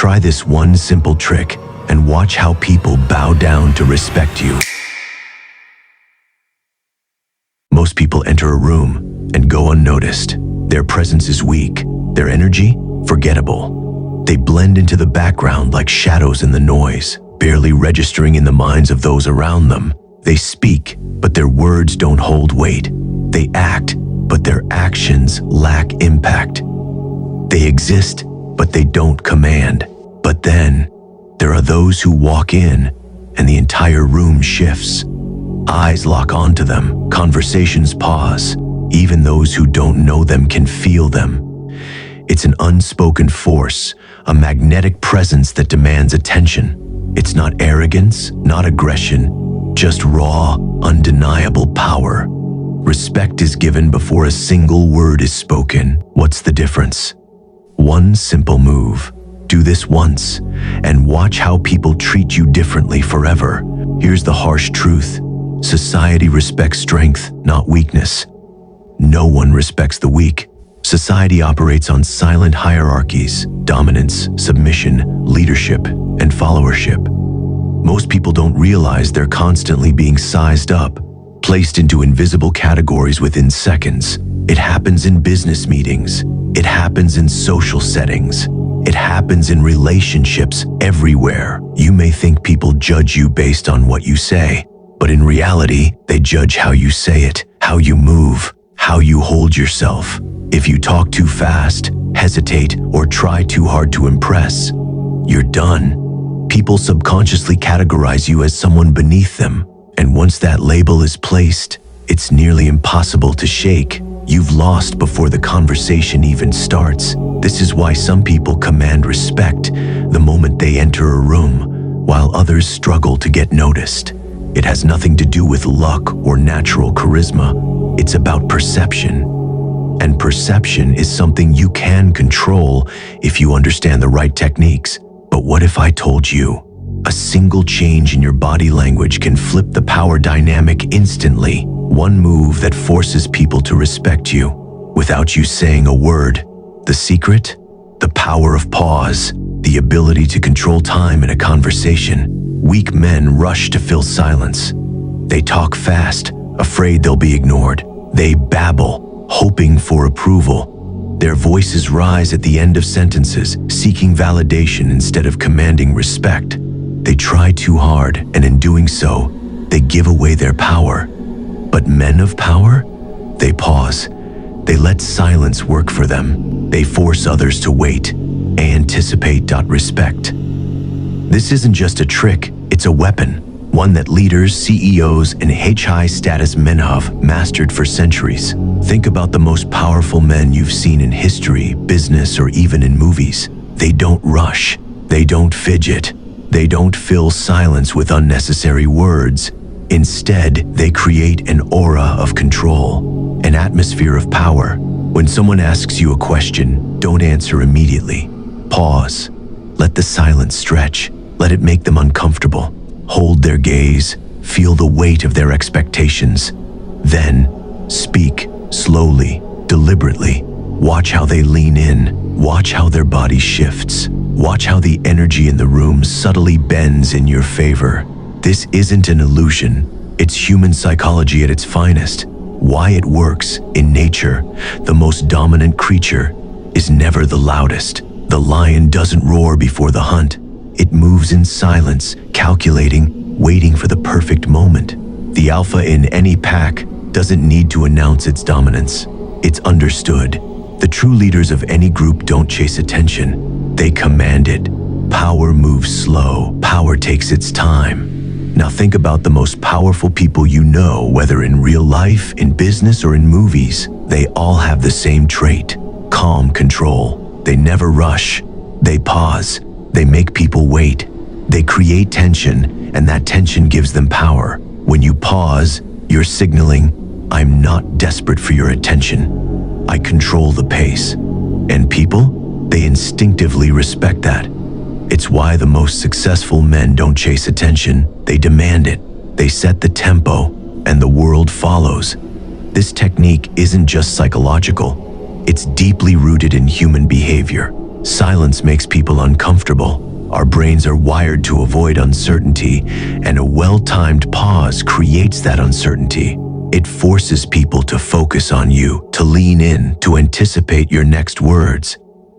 Try this one simple trick and watch how people bow down to respect you. Most people enter a room and go unnoticed. Their presence is weak, their energy forgettable. They blend into the background like shadows in the noise, barely registering in the minds of those around them. They speak, but their words don't hold weight. They act, but their actions lack impact. They exist, but they don't command. But then, there are those who walk in, and the entire room shifts. Eyes lock onto them, conversations pause. Even those who don't know them can feel them. It's an unspoken force, a magnetic presence that demands attention. It's not arrogance, not aggression, just raw, undeniable power. Respect is given before a single word is spoken. What's the difference? One simple move. Do this once, and watch how people treat you differently forever. Here's the harsh truth. Society respects strength, not weakness. No one respects the weak. Society operates on silent hierarchies: dominance, submission, leadership, and followership. Most people don't realize they're constantly being sized up, placed into invisible categories within seconds. It happens in business meetings. It happens in social settings. It happens in relationships everywhere. You may think people judge you based on what you say, but in reality, they judge how you say it, how you move, how you hold yourself. If you talk too fast, hesitate, or try too hard to impress, you're done. People subconsciously categorize you as someone beneath them, and once that label is placed, it's nearly impossible to shake. You've lost before the conversation even starts. This is why some people command respect the moment they enter a room, while others struggle to get noticed. It has nothing to do with luck or natural charisma. It's about perception. And perception is something you can control if you understand the right techniques. But what if I told you a single change in your body language can flip the power dynamic instantly? One move that forces people to respect you without you saying a word. The secret? The power of pause, the ability to control time in a conversation. Weak men rush to fill silence. They talk fast, afraid they'll be ignored. They babble, hoping for approval. Their voices rise at the end of sentences, seeking validation instead of commanding respect. They try too hard, and in doing so, they give away their power. But men of power? They pause. They let silence work for them. They force others to wait. Anticipate. Respect. This isn't just a trick, it's a weapon. One that leaders, CEOs, and high-status men have mastered for centuries. Think about the most powerful men you've seen in history, business, or even in movies. They don't rush. They don't fidget. They don't fill silence with unnecessary words. Instead, they create an aura of control, an atmosphere of power. When someone asks you a question, don't answer immediately. Pause. Let the silence stretch. Let it make them uncomfortable. Hold their gaze. Feel the weight of their expectations. Then, speak slowly, deliberately. Watch how they lean in. Watch how their body shifts. Watch how the energy in the room subtly bends in your favor. This isn't an illusion. It's human psychology at its finest. Why it works in nature, the most dominant creature is never the loudest. The lion doesn't roar before the hunt. It moves in silence, calculating, waiting for the perfect moment. The alpha in any pack doesn't need to announce its dominance. It's understood. The true leaders of any group don't chase attention. They command it. Power moves slow. Power takes its time. Now think about the most powerful people you know, whether in real life, in business, or in movies. They all have the same trait: calm control. They never rush. They pause. They make people wait. They create tension, and that tension gives them power. When you pause, you're signaling, I'm not desperate for your attention. I control the pace. And people, they instinctively respect that. It's why the most successful men don't chase attention, they demand it. They set the tempo, and the world follows. This technique isn't just psychological, it's deeply rooted in human behavior. Silence makes people uncomfortable. Our brains are wired to avoid uncertainty, and a well-timed pause creates that uncertainty. It forces people to focus on you, to lean in, to anticipate your next words.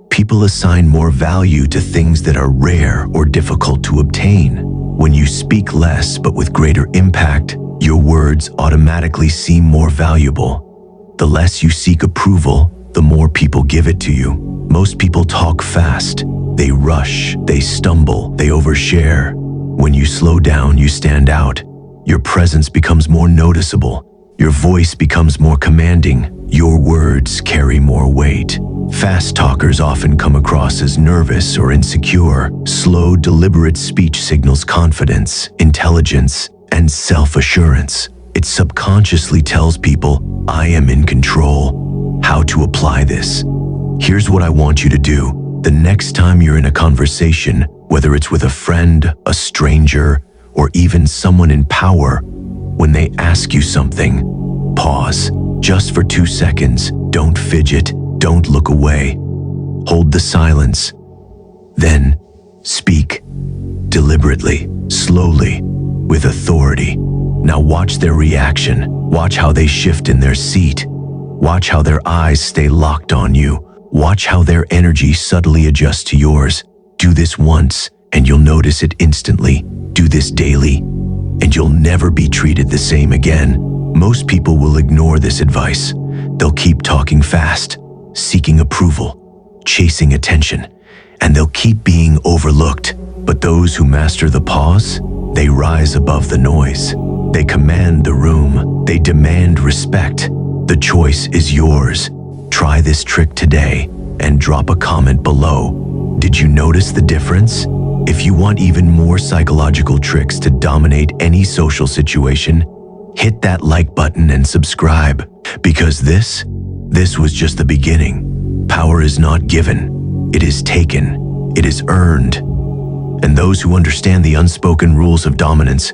People assign more value to things that are rare or difficult to obtain. When you speak less but with greater impact, your words automatically seem more valuable. The less you seek approval, the more people give it to you. Most people talk fast. They rush, they stumble, they overshare. When you slow down, you stand out. Your presence becomes more noticeable. Your voice becomes more commanding. Your words carry more weight. Fast talkers often come across as nervous or insecure. Slow, deliberate speech signals confidence, intelligence, and self-assurance. It subconsciously tells people, I am in control. How to apply this? Here's what I want you to do. The next time you're in a conversation, whether it's with a friend, a stranger, or even someone in power, when they ask you something, pause. Just for 2 seconds. Don't fidget. Don't look away. Hold the silence. Then speak. Deliberately, slowly, with authority. Now watch their reaction. Watch how they shift in their seat. Watch how their eyes stay locked on you. Watch how their energy subtly adjusts to yours. Do this once, and you'll notice it instantly. Do this daily, and you'll never be treated the same again. Most people will ignore this advice. They'll keep talking fast, seeking approval, chasing attention, and they'll keep being overlooked. But those who master the pause, they rise above the noise. They command the room. They demand respect. The choice is yours. Try this trick today and drop a comment below. Did you notice the difference? If you want even more psychological tricks to dominate any social situation, hit that like button and subscribe, because this was just the beginning. Power is not given, it is taken, it is earned. And those who understand the unspoken rules of dominance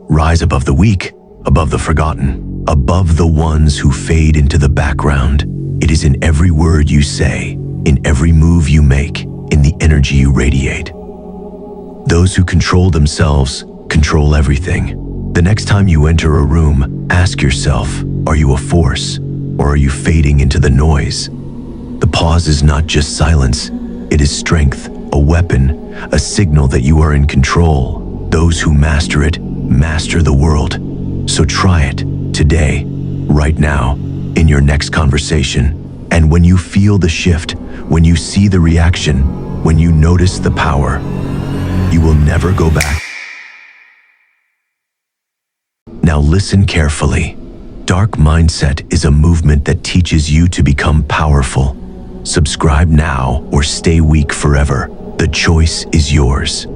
rise above the weak, above the forgotten, above the ones who fade into the background. It is in every word you say, in every move you make, in the energy you radiate. Those who control themselves control everything. The next time you enter a room, ask yourself, are you a force, or are you fading into the noise? The pause is not just silence, it is strength, a weapon, a signal that you are in control. Those who master it, master the world. So try it, today, right now, in your next conversation. And when you feel the shift, when you see the reaction, when you notice the power, you will never go back. Now listen carefully. Dark Mindset is a movement that teaches you to become powerful. Subscribe now or stay weak forever. The choice is yours.